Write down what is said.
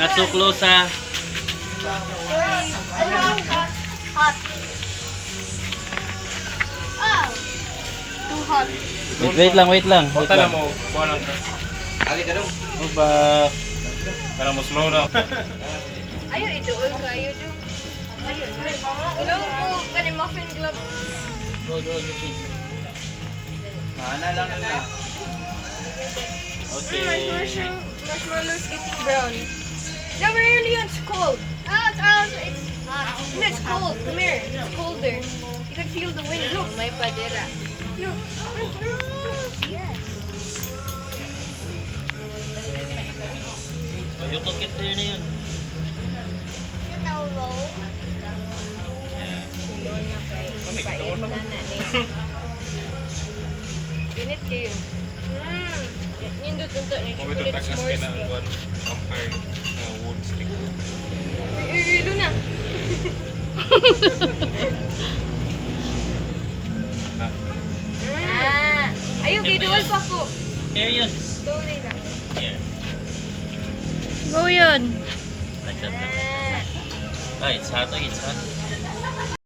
Not so close ha. Hot. Oh. Too hot. Wait lang, wait lang. Wait Bota lang. lang mo. Buwan lang. Ali ka daw. Oh, ba? Para mo slow down. Ayaw, idool ka. Ayaw, do. Ayaw. Hello po. Kani muffin glove. Mana lang na. Okay. Marshmallow's getting brown. No, we're early on. It's cold. Oh, it's hot. No, it's cold. Come here. It's colder. You can feel the wind. Look. May padera. Look. Yes. Yung cookie clear na yun. Init kayo. Nindot unta ni Kung ito takas ka na buwan. Vampire na wood stick. Ilo na. Ayun, kay duwal pa ko. Here yun. Sorry lang. Here. Go yun. Like that. Ah, it's hot. It's hot.